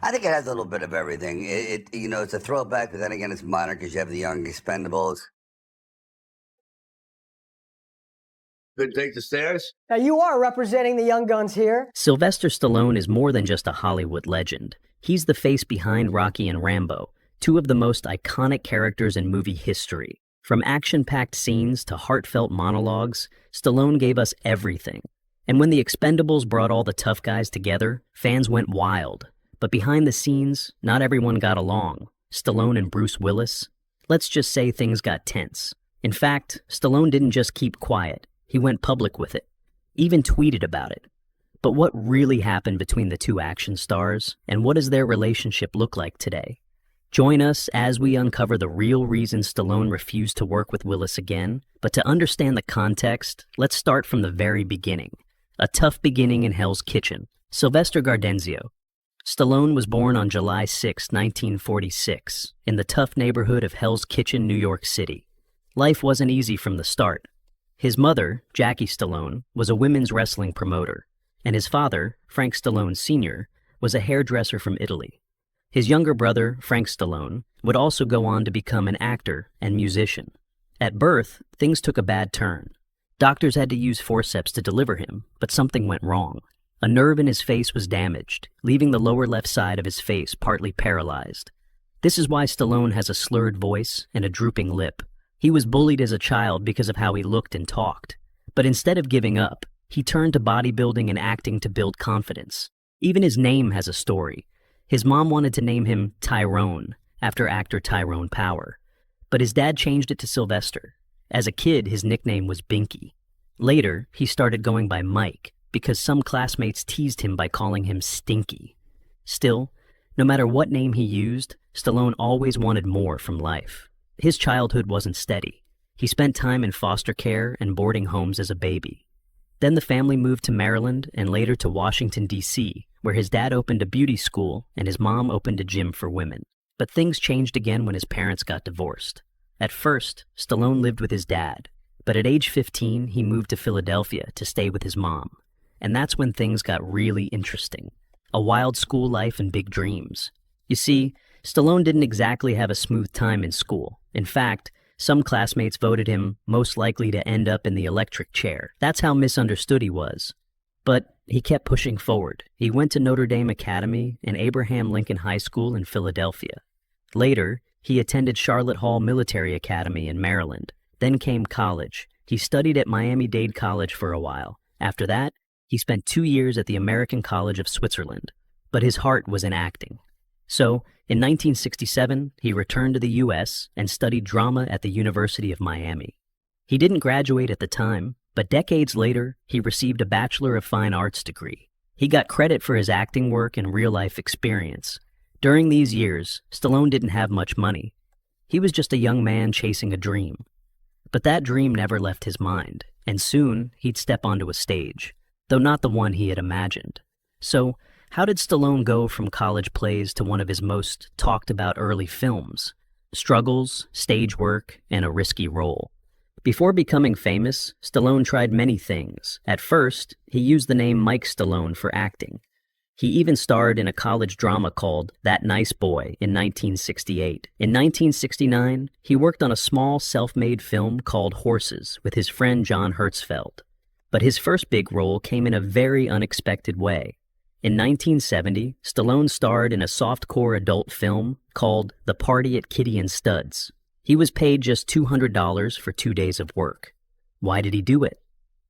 I think it has a little bit of everything. It's a throwback, but then again, it's modern because you have the young Expendables. Could take the stairs. Now, you are representing the young guns here. Sylvester Stallone is more than just a Hollywood legend. He's the face behind Rocky and Rambo, two of the most iconic characters in movie history. From action-packed scenes to heartfelt monologues, Stallone gave us everything. And when the Expendables brought all the tough guys together, fans went wild. But behind the scenes, not everyone got along. Stallone and Bruce Willis, let's just say things got tense. In fact, Stallone didn't just keep quiet. He went public with it, even tweeted about it. But what really happened between the two action stars, and what does their relationship look like today? Join us as we uncover the real reason Stallone refused to work with Willis again. But to understand the context, let's start from the very beginning. A tough beginning in Hell's Kitchen. Sylvester Gardenzio. Stallone was born on July 6, 1946, in the tough neighborhood of Hell's Kitchen, New York City. Life wasn't easy from the start. His mother, Jackie Stallone, was a women's wrestling promoter, and his father, Frank Stallone Sr., was a hairdresser from Italy. His younger brother, Frank Stallone, would also go on to become an actor and musician. At birth, things took a bad turn. Doctors had to use forceps to deliver him, but something went wrong. A nerve in his face was damaged, leaving the lower left side of his face partly paralyzed. This is why Stallone has a slurred voice and a drooping lip. He was bullied as a child because of how he looked and talked. But instead of giving up, he turned to bodybuilding and acting to build confidence. Even his name has a story. His mom wanted to name him Tyrone, after actor Tyrone Power. But his dad changed it to Sylvester. As a kid, his nickname was Binky. Later, he started going by Mike, because some classmates teased him by calling him Stinky. Still, no matter what name he used, Stallone always wanted more from life. His childhood wasn't steady. He spent time in foster care and boarding homes as a baby. Then the family moved to Maryland and later to Washington, D.C., where his dad opened a beauty school and his mom opened a gym for women. But things changed again when his parents got divorced. At first, Stallone lived with his dad, but at age 15, he moved to Philadelphia to stay with his mom. And that's when things got really interesting. A wild school life and big dreams. You see, Stallone didn't exactly have a smooth time in school. In fact, some classmates voted him most likely to end up in the electric chair. That's how misunderstood he was. But he kept pushing forward. He went to Notre Dame Academy and Abraham Lincoln High School in Philadelphia. Later, he attended Charlotte Hall Military Academy in Maryland. Then came college. He studied at Miami-Dade College for a while. After that, he spent 2 years at the American College of Switzerland. But his heart was in acting. So, in 1967, he returned to the U.S. and studied drama at the University of Miami. He didn't graduate at the time, but decades later, he received a Bachelor of Fine Arts degree. He got credit for his acting work and real-life experience. During these years, Stallone didn't have much money. He was just a young man chasing a dream. But that dream never left his mind, and soon he'd step onto a stage, though not the one he had imagined. So, how did Stallone go from college plays to one of his most talked-about early films? Struggles, stage work, and a risky role. Before becoming famous, Stallone tried many things. At first, he used the name Mike Stallone for acting. He even starred in a college drama called That Nice Boy in 1968. In 1969, he worked on a small self-made film called Horses with his friend John Hertzfeld. But his first big role came in a very unexpected way. In 1970, Stallone starred in a softcore adult film called The Party at Kitty and Studs. He was paid just $200 for 2 days of work. Why did he do it?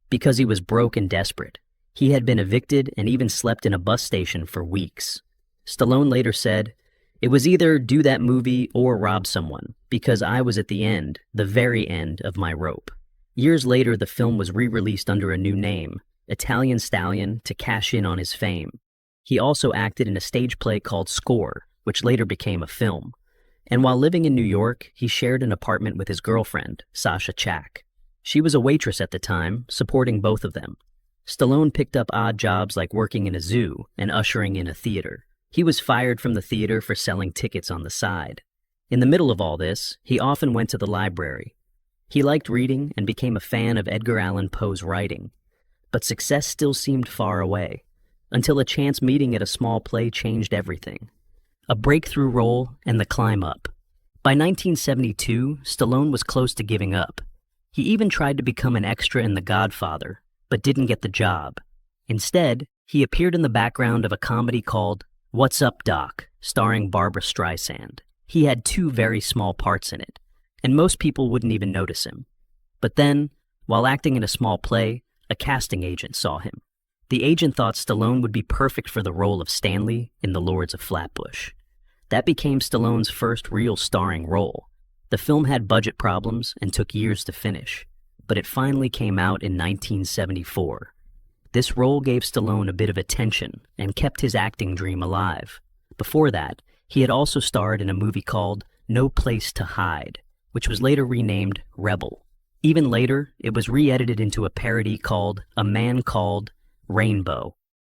Because he was broke and desperate. He had been evicted and even slept in a bus station for weeks. Stallone later said, "It was either do that movie or rob someone, because I was at the end, the very end of my rope." Years later, the film was re-released under a new name, Italian Stallion, to cash in on his fame. He also acted in a stage play called Score, which later became a film. And while living in New York, he shared an apartment with his girlfriend, Sasha Chak. She was a waitress at the time, supporting both of them. Stallone picked up odd jobs like working in a zoo and ushering in a theater. He was fired from the theater for selling tickets on the side. In the middle of all this, he often went to the library. He liked reading and became a fan of Edgar Allan Poe's writing. But success still seemed far away, until a chance meeting at a small play changed everything. a breakthrough role, and the climb up. By 1972, Stallone was close to giving up. He even tried to become an extra in The Godfather, but didn't get the job. Instead, he appeared in the background of a comedy called What's Up, Doc?, starring Barbra Streisand. He had 2 very small parts in it, and most people wouldn't even notice him. But then, while acting in a small play, a casting agent saw him. The agent thought Stallone would be perfect for the role of Stanley in The Lords of Flatbush. That became Stallone's first real starring role. The film had budget problems and took years to finish, but it finally came out in 1974. This role gave Stallone a bit of attention and kept his acting dream alive. Before that, he had also starred in a movie called No Place to Hide, which was later renamed Rebel. Even later, it was re-edited into a parody called A Man Called Rainbow,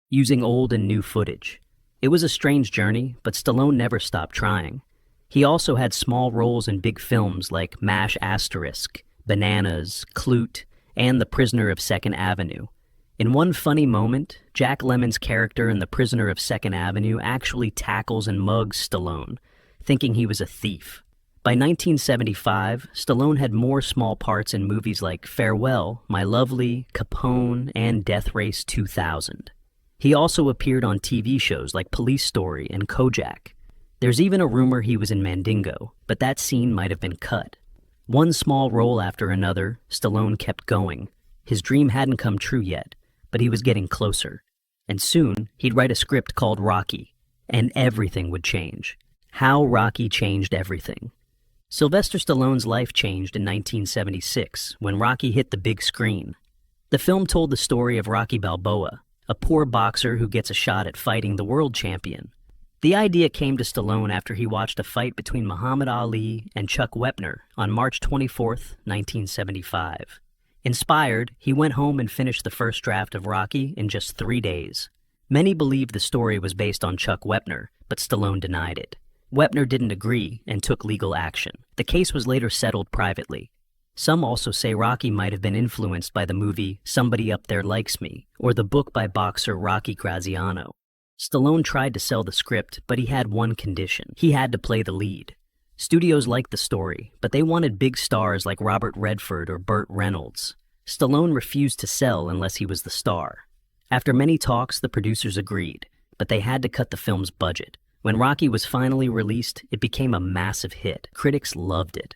using old and new footage. It was a strange journey, but Stallone never stopped trying. He also had small roles in big films like MASH Asterisk, Bananas, Clute, and The Prisoner of Second Avenue. In one funny moment, Jack Lemmon's character in The Prisoner of Second Avenue actually tackles and mugs Stallone, thinking he was a thief. By 1975, Stallone had more small parts in movies like Farewell, My Lovely, Capone, and Death Race 2000. He also appeared on TV shows like Police Story and Kojak. There's even a rumor he was in Mandingo, but that scene might have been cut. One small role after another, Stallone kept going. His dream hadn't come true yet, but he was getting closer. And soon, he'd write a script called Rocky, and everything would change. How Rocky changed everything. Sylvester Stallone's life changed in 1976 when Rocky hit the big screen. The film told the story of Rocky Balboa, a poor boxer who gets a shot at fighting the world champion. The idea came to Stallone after he watched a fight between Muhammad Ali and Chuck Wepner on March 24, 1975. Inspired, he went home and finished the first draft of Rocky in just 3 days. Many believed the story was based on Chuck Wepner, but Stallone denied it. Wepner didn't agree and took legal action. The case was later settled privately. Some also say Rocky might have been influenced by the movie Somebody Up There Likes Me or the book by boxer Rocky Graziano. Stallone tried to sell the script, but he had one condition. He had to play the lead. Studios liked the story, but they wanted big stars like Robert Redford or Burt Reynolds. Stallone refused to sell unless he was the star. After many talks, the producers agreed, but they had to cut the film's budget. When Rocky was finally released, it became a massive hit. Critics loved it.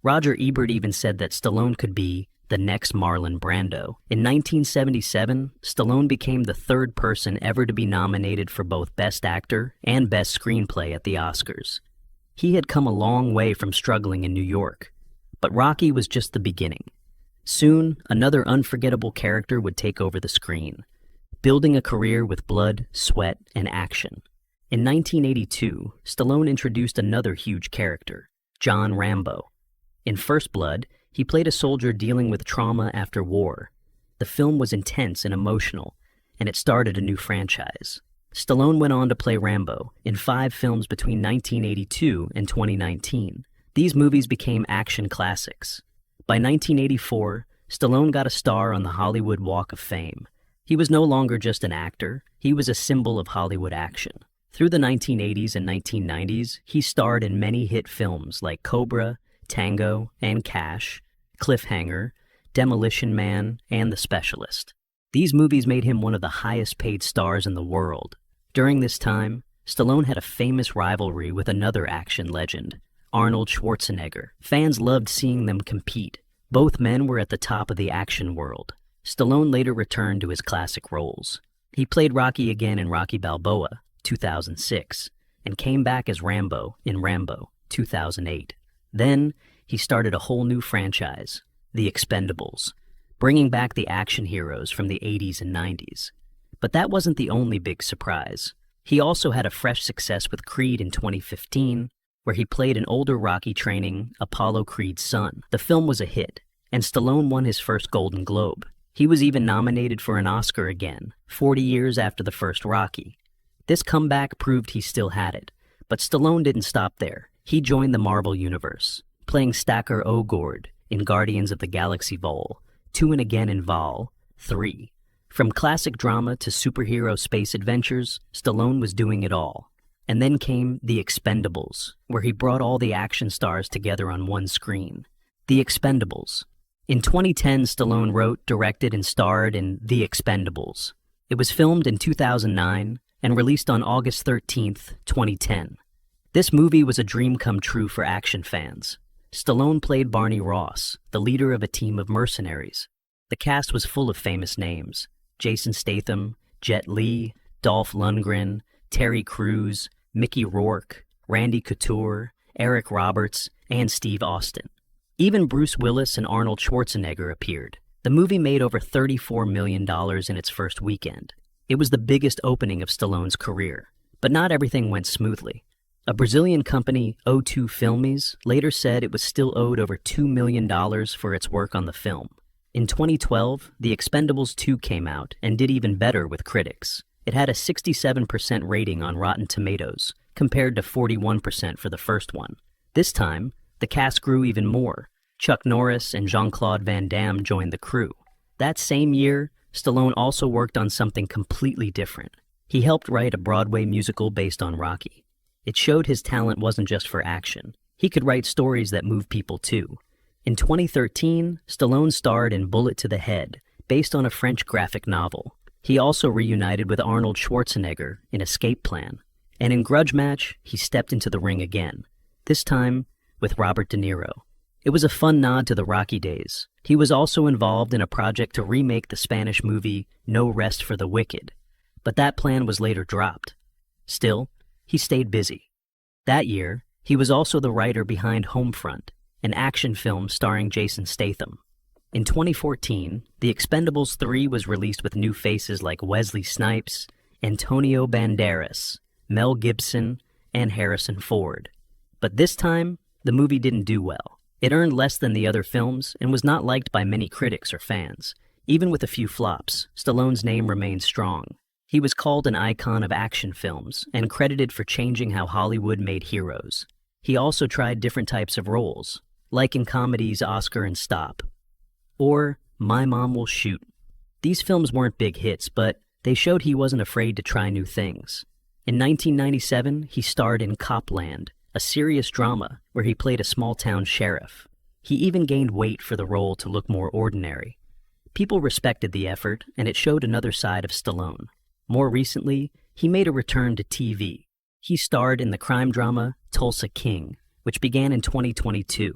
Roger Ebert even said that Stallone could be the next Marlon Brando. In 1977, Stallone became the 3rd person ever to be nominated for both Best Actor and Best Screenplay at the Oscars. He had come a long way from struggling in New York, but Rocky was just the beginning. Soon, another unforgettable character would take over the screen, building a career with blood, sweat, and action. In 1982, Stallone introduced another huge character, John Rambo. In First Blood, he played a soldier dealing with trauma after war. The film was intense and emotional, and it started a new franchise. Stallone went on to play Rambo in 5 films between 1982 and 2019. These movies became action classics. By 1984, Stallone got a star on the Hollywood Walk of Fame. He was no longer just an actor, he was a symbol of Hollywood action. Through the 1980s and 1990s, he starred in many hit films like Cobra, Tango, and Cash, Cliffhanger, Demolition Man, and The Specialist. These movies made him one of the highest-paid stars in the world. During this time, Stallone had a famous rivalry with another action legend, Arnold Schwarzenegger. Fans loved seeing them compete. Both men were at the top of the action world. Stallone later returned to his classic roles. He played Rocky again in Rocky Balboa, 2006, and came back as Rambo in Rambo, 2008. Then, he started a whole new franchise, The Expendables, bringing back the action heroes from the 80s and 90s. But that wasn't the only big surprise. He also had a fresh success with Creed in 2015, where he played an older Rocky training Apollo Creed's son. The film was a hit, and Stallone won his first Golden Globe. He was even nominated for an Oscar again, 40 years after the first Rocky. This comeback proved he still had it, but Stallone didn't stop there. He joined the Marvel Universe, playing Stacker Ogord in Guardians of the Galaxy Vol. 2 and again in Vol. 3. From classic drama to superhero space adventures, Stallone was doing it all. And then came The Expendables, where he brought all the action stars together on one screen. The Expendables. In 2010, Stallone wrote, directed, and starred in The Expendables. It was filmed in 2009 and released on August 13th, 2010. This movie was a dream come true for action fans. Stallone played Barney Ross, the leader of a team of mercenaries. The cast was full of famous names: Jason Statham, Jet Li, Dolph Lundgren, Terry Crews, Mickey Rourke, Randy Couture, Eric Roberts, and Steve Austin. Even Bruce Willis and Arnold Schwarzenegger appeared. The movie made over $34 million in its first weekend. It was the biggest opening of Stallone's career. But not everything went smoothly. A Brazilian company, O2 Filmes, later said it was still owed over $2 million for its work on the film. In 2012, The Expendables 2 came out and did even better with critics. It had a 67% rating on Rotten Tomatoes, compared to 41% for the first one. This time, the cast grew even more. Chuck Norris and Jean-Claude Van Damme joined the crew. That same year, Stallone also worked on something completely different. He helped write a Broadway musical based on Rocky. It showed his talent wasn't just for action. He could write stories that move people too. In 2013, Stallone starred in Bullet to the Head, based on a French graphic novel. He also reunited with Arnold Schwarzenegger in Escape Plan. And in Grudge Match, he stepped into the ring again, this time with Robert De Niro. It was a fun nod to the Rocky days. He was also involved in a project to remake the Spanish movie No Rest for the Wicked, but that plan was later dropped. Still, he stayed busy. That year, he was also the writer behind Homefront, an action film starring Jason Statham. In 2014, The Expendables 3 was released with new faces like Wesley Snipes, Antonio Banderas, Mel Gibson, and Harrison Ford. But this time, the movie didn't do well. It earned less than the other films and was not liked by many critics or fans. Even with a few flops, Stallone's name remained strong. He was called an icon of action films and credited for changing how Hollywood made heroes. He also tried different types of roles, like in comedies Oscar and Stop, or My Mom Will Shoot. These films weren't big hits, but they showed he wasn't afraid to try new things. In 1997, he starred in Copland, a serious drama where he played a small-town sheriff. He even gained weight for the role to look more ordinary. People respected the effort, and it showed another side of Stallone. More recently, he made a return to TV. He starred in the crime drama Tulsa King, which began in 2022.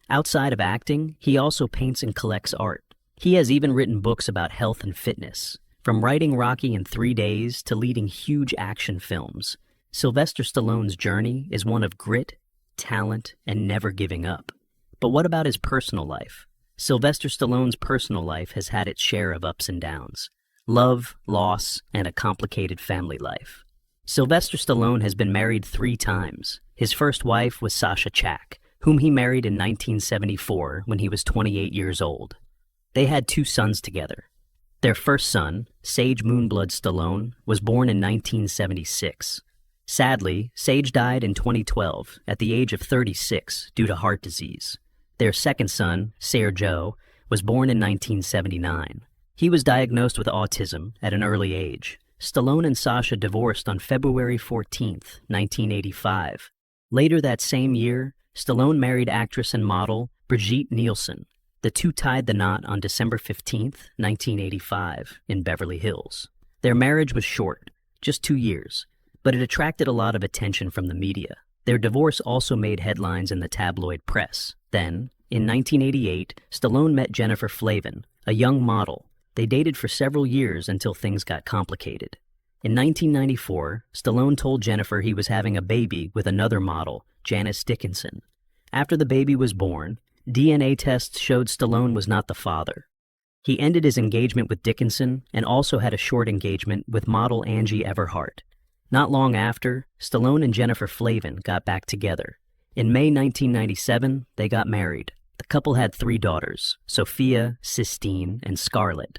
Outside of acting, he also paints and collects art. He has even written books about health and fitness. From writing Rocky in 3 days to leading huge action films, Sylvester Stallone's journey is one of grit, talent, and never giving up. But what about his personal life? Sylvester Stallone's personal life has had its share of ups and downs. Love, loss, and a complicated family life. Sylvester Stallone has been married 3 times. His first wife was Sasha Chak, whom he married in 1974 when he was 28 years old. They had 2 sons together. Their first son, Sage Moonblood Stallone, was born in 1976. Sadly, Sage died in 2012 at the age of 36 due to heart disease. Their second son, Sergio, was born in 1979. He was diagnosed with autism at an early age. Stallone and Sasha divorced on February 14, 1985. Later that same year, Stallone married actress and model Brigitte Nielsen. The two tied the knot on December 15, 1985, in Beverly Hills. Their marriage was short, just 2 years, but it attracted a lot of attention from the media. Their divorce also made headlines in the tabloid press. Then, in 1988, Stallone met Jennifer Flavin, a young model. They dated for several years until things got complicated. In 1994, Stallone told Jennifer he was having a baby with another model, Janice Dickinson. After the baby was born, DNA tests showed Stallone was not the father. He ended his engagement with Dickinson and also had a short engagement with model Angie Everhart. Not long after, Stallone and Jennifer Flavin got back together. In May 1997, they got married. The couple had 3 daughters, Sophia, Sistine, and Scarlett.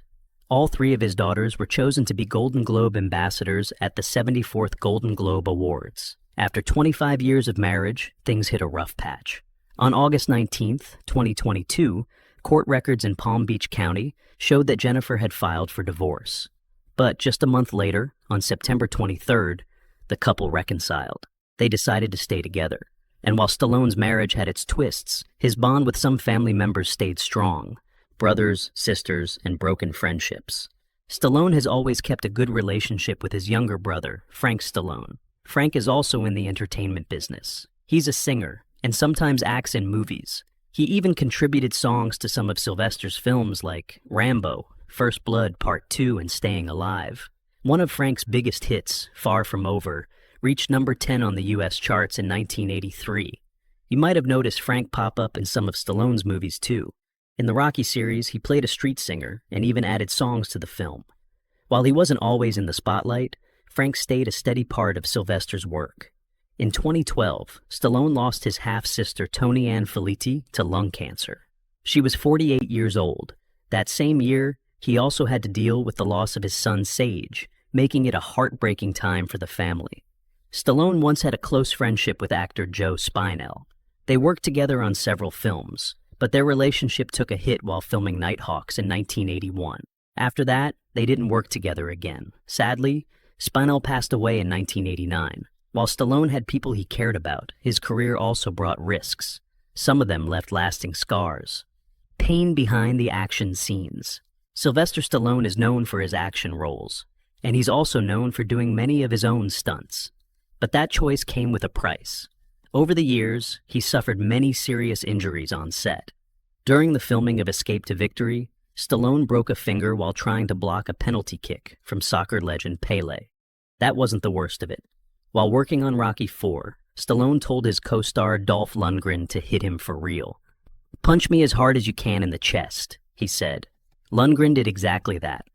All 3 of his daughters were chosen to be Golden Globe ambassadors at the 74th Golden Globe Awards. After 25 years of marriage, things hit a rough patch. On August 19, 2022, court records in Palm Beach County showed that Jennifer had filed for divorce. But just a month later, on September 23rd, the couple reconciled. They decided to stay together. And while Stallone's marriage had its twists, his bond with some family members stayed strong. Brothers, sisters, and broken friendships. Stallone has always kept a good relationship with his younger brother, Frank Stallone. Frank is also in the entertainment business. He's a singer, and sometimes acts in movies. He even contributed songs to some of Sylvester's films like Rambo, First Blood Part 2, and Staying Alive. One of Frank's biggest hits, Far From Over, reached number 10 on the US charts in 1983. You might have noticed Frank pop up in some of Stallone's movies too. In the Rocky series, he played a street singer and even added songs to the film. While he wasn't always in the spotlight, Frank stayed a steady part of Sylvester's work. In 2012, Stallone lost his half-sister Toni Ann Felitti to lung cancer. She was 48 years old. That same year, he also had to deal with the loss of his son Sage, making it a heartbreaking time for the family. Stallone once had a close friendship with actor Joe Spinell. They worked together on several films, but their relationship took a hit while filming Nighthawks in 1981. After that, they didn't work together again. Sadly, Spinell passed away in 1989. While Stallone had people he cared about, his career also brought risks. Some of them left lasting scars. Pain behind the action scenes. Sylvester Stallone is known for his action roles, and he's also known for doing many of his own stunts. But that choice came with a price. Over the years, he suffered many serious injuries on set. During the filming of Escape to Victory, Stallone broke a finger while trying to block a penalty kick from soccer legend Pelé. That wasn't the worst of it. While working on Rocky IV, Stallone told his co-star Dolph Lundgren to hit him for real. "Punch me as hard as you can in the chest," he said. Lundgren did exactly that.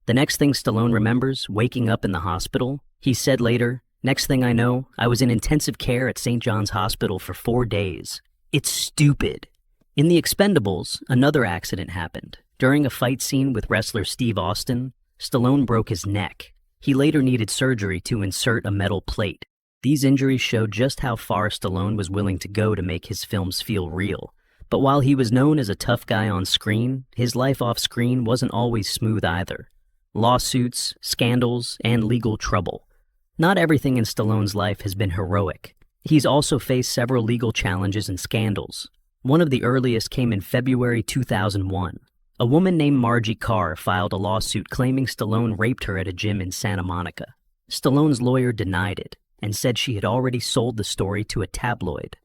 The next thing Stallone remembers, waking up in the hospital, he said later, "Next thing I know, I was in intensive care at St. John's Hospital for 4 days. It's stupid." In The Expendables, another accident happened. During a fight scene with wrestler Steve Austin, Stallone broke his neck. He later needed surgery to insert a metal plate. These injuries showed just how far Stallone was willing to go to make his films feel real. But while he was known as a tough guy on screen, his life off screen wasn't always smooth either. Lawsuits, scandals, and legal trouble. Not everything in Stallone's life has been heroic. He's also faced several legal challenges and scandals. One of the earliest came in February 2001. A woman named Margie Carr filed a lawsuit claiming Stallone raped her at a gym in Santa Monica. Stallone's lawyer denied it and said she had already sold the story to a tabloid.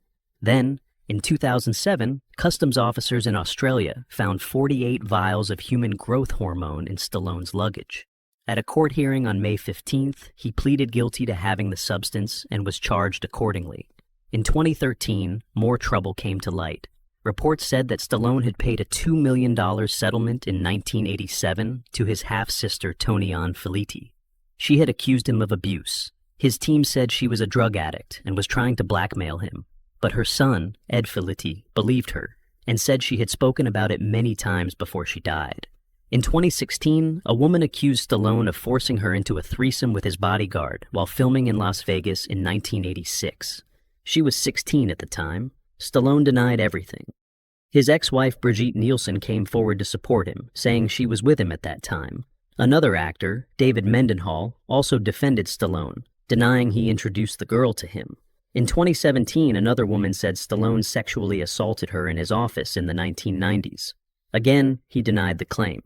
Then, in 2007, customs officers in Australia found 48 vials of human growth hormone in Stallone's luggage. At a court hearing on May 15th, he pleaded guilty to having the substance and was charged accordingly. In 2013, more trouble came to light. Reports said that Stallone had paid a $2 million settlement in 1987 to his half-sister Toni Ann Felitti. She had accused him of abuse. His team said she was a drug addict and was trying to blackmail him. But her son, Ed Felitti, believed her and said she had spoken about it many times before she died. In 2016, a woman accused Stallone of forcing her into a threesome with his bodyguard while filming in Las Vegas in 1986. She was 16 at the time. Stallone denied everything. His ex-wife Brigitte Nielsen came forward to support him, saying she was with him at that time. Another actor, David Mendenhall, also defended Stallone, denying he introduced the girl to him. In 2017, another woman said Stallone sexually assaulted her in his office in the 1990s. Again, he denied the claim.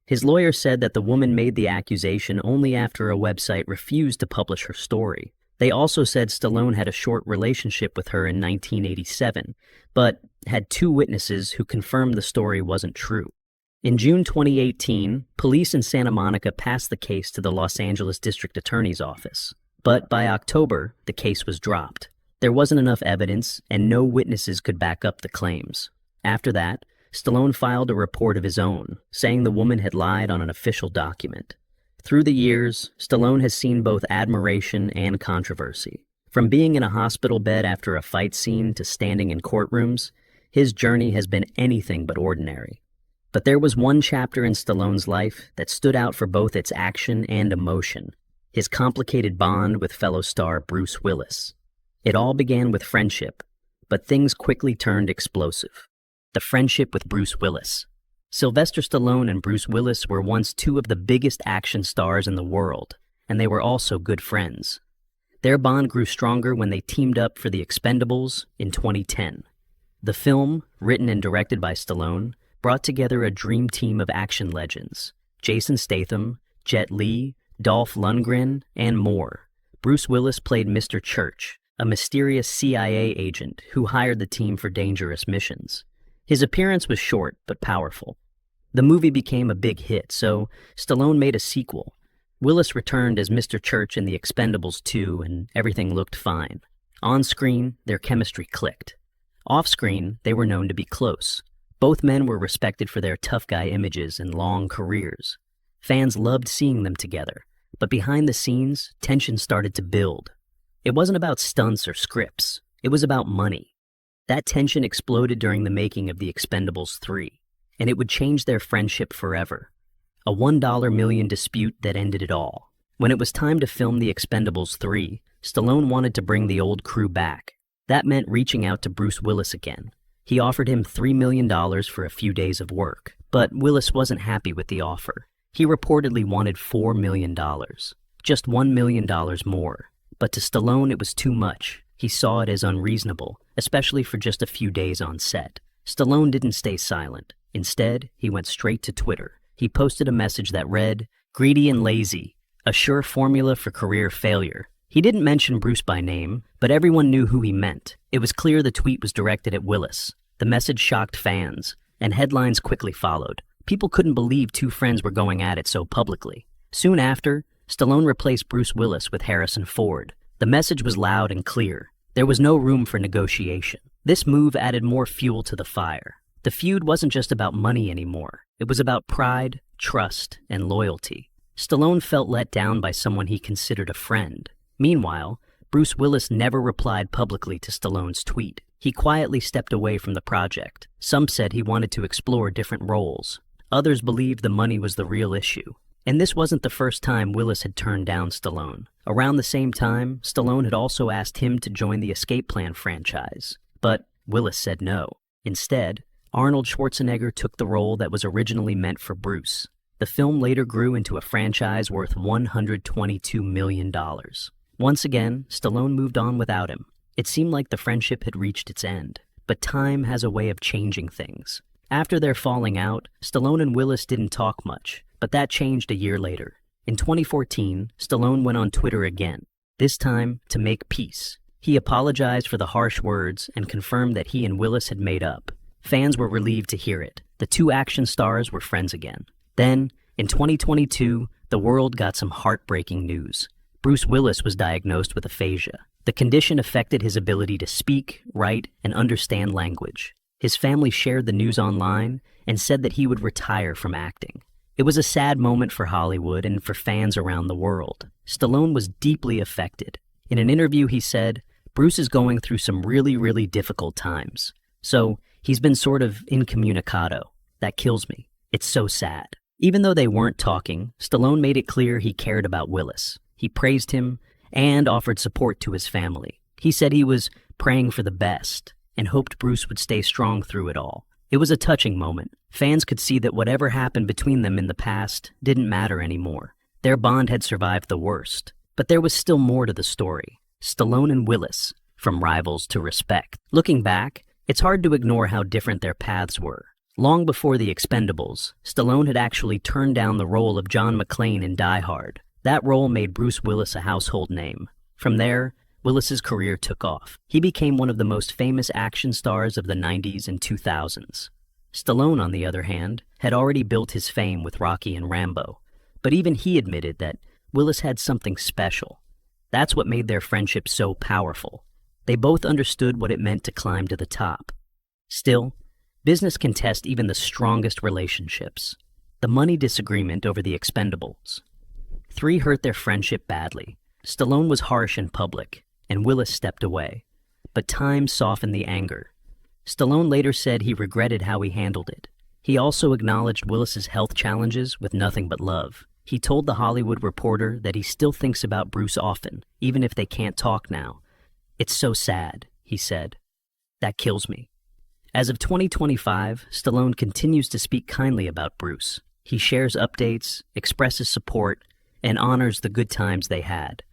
His lawyer said that the woman made the accusation only after a website refused to publish her story. They also said Stallone had a short relationship with her in 1987, but had 2 witnesses who confirmed the story wasn't true. In June 2018, police in Santa Monica passed the case to the Los Angeles District Attorney's Office. But by October, the case was dropped. There wasn't enough evidence, and no witnesses could back up the claims. After that, Stallone filed a report of his own, saying the woman had lied on an official document. Through the years, Stallone has seen both admiration and controversy. From being in a hospital bed after a fight scene to standing in courtrooms, his journey has been anything but ordinary. But there was one chapter in Stallone's life that stood out for both its action and emotion: his complicated bond with fellow star Bruce Willis. It all began with friendship, but things quickly turned explosive. The friendship with Bruce Willis. Sylvester Stallone and Bruce Willis were once 2 of the biggest action stars in the world, and they were also good friends. Their bond grew stronger when they teamed up for The Expendables in 2010. The film, written and directed by Stallone, brought together a dream team of action legends: Jason Statham, Jet Li, Dolph Lundgren, and more. Bruce Willis played Mr. Church, a mysterious CIA agent who hired the team for dangerous missions. His appearance was short but powerful. The movie became a big hit, so Stallone made a sequel. Willis returned as Mr. Church in The Expendables 2, and everything looked fine. On screen, their chemistry clicked. Off screen, they were known to be close. Both men were respected for their tough guy images and long careers. Fans loved seeing them together, but behind the scenes, tension started to build. It wasn't about stunts or scripts. It was about money. That tension exploded during the making of The Expendables 3, and it would change their friendship forever. A $1 million dispute that ended it all. When it was time to film The Expendables 3, Stallone wanted to bring the old crew back. That meant reaching out to Bruce Willis again. He offered him $3 million for a few days of work, but Willis wasn't happy with the offer. He reportedly wanted $4 million, just $1 million more. But to Stallone, it was too much. He saw it as unreasonable, especially for just a few days on set. Stallone didn't stay silent. Instead, he went straight to Twitter. He posted a message that read, "Greedy and lazy, a sure formula for career failure." He didn't mention Bruce by name, but everyone knew who he meant. It was clear the tweet was directed at Willis. The message shocked fans, and headlines quickly followed. People couldn't believe two friends were going at it so publicly. Soon after, Stallone replaced Bruce Willis with Harrison Ford. The message was loud and clear. There was no room for negotiation. This move added more fuel to the fire. The feud wasn't just about money anymore. It was about pride, trust, and loyalty. Stallone felt let down by someone he considered a friend. Meanwhile, Bruce Willis never replied publicly to Stallone's tweet. He quietly stepped away from the project. Some said he wanted to explore different roles. Others believed the money was the real issue. And this wasn't the first time Willis had turned down Stallone. Around the same time, Stallone had also asked him to join the Escape Plan franchise. But Willis said no. Instead, Arnold Schwarzenegger took the role that was originally meant for Bruce. The film later grew into a franchise worth $122 million. Once again, Stallone moved on without him. It seemed like the friendship had reached its end. But time has a way of changing things. After their falling out, Stallone and Willis didn't talk much, but that changed a year later. In 2014, Stallone went on Twitter again, this time to make peace. He apologized for the harsh words and confirmed that he and Willis had made up. Fans were relieved to hear it. The two action stars were friends again. Then, in 2022, the world got some heartbreaking news. Bruce Willis was diagnosed with aphasia. The condition affected his ability to speak, write, and understand language. His family shared the news online and said that he would retire from acting. It was a sad moment for Hollywood and for fans around the world. Stallone was deeply affected. In an interview, he said, "Bruce is going through some really difficult times. So, he's been sort of incommunicado. That kills me. It's so sad." Even though they weren't talking, Stallone made it clear he cared about Willis. He praised him and offered support to his family. He said he was praying for the best and hoped Bruce would stay strong through it all. It was a touching moment. Fans could see that whatever happened between them in the past didn't matter anymore. Their bond had survived the worst. But there was still more to the story. Stallone and Willis, from rivals to respect. Looking back, it's hard to ignore how different their paths were. Long before The Expendables, Stallone had actually turned down the role of John McClane in Die Hard. That role made Bruce Willis a household name. From there, Willis's career took off. He became one of the most famous action stars of the 90s and 2000s. Stallone, on the other hand, had already built his fame with Rocky and Rambo. But even he admitted that Willis had something special. That's what made their friendship so powerful. They both understood what it meant to climb to the top. Still, business can test even the strongest relationships. The money disagreement over The Expendables. 3 hurt their friendship badly. Stallone was harsh in public, and Willis stepped away. But time softened the anger. Stallone later said he regretted how he handled it. He also acknowledged Willis's health challenges with nothing but love. He told The Hollywood Reporter that he still thinks about Bruce often, even if they can't talk now. "It's so sad," he said. "That kills me." As of 2025, Stallone continues to speak kindly about Bruce. He shares updates, expresses support, and honors the good times they had.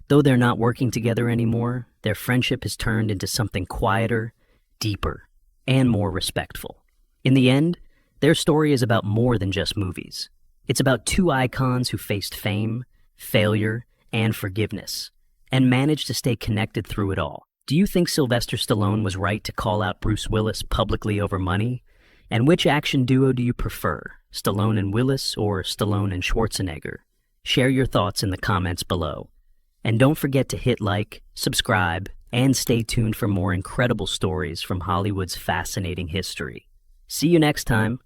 Though they're not working together anymore, their friendship has turned into something quieter, deeper, and more respectful. In the end, their story is about more than just movies. It's about two icons who faced fame, failure, and forgiveness, and managed to stay connected through it all. Do you think Sylvester Stallone was right to call out Bruce Willis publicly over money? And which action duo do you prefer, Stallone and Willis or Stallone and Schwarzenegger? Share your thoughts in the comments below. And don't forget to hit like, subscribe, and stay tuned for more incredible stories from Hollywood's fascinating history. See you next time.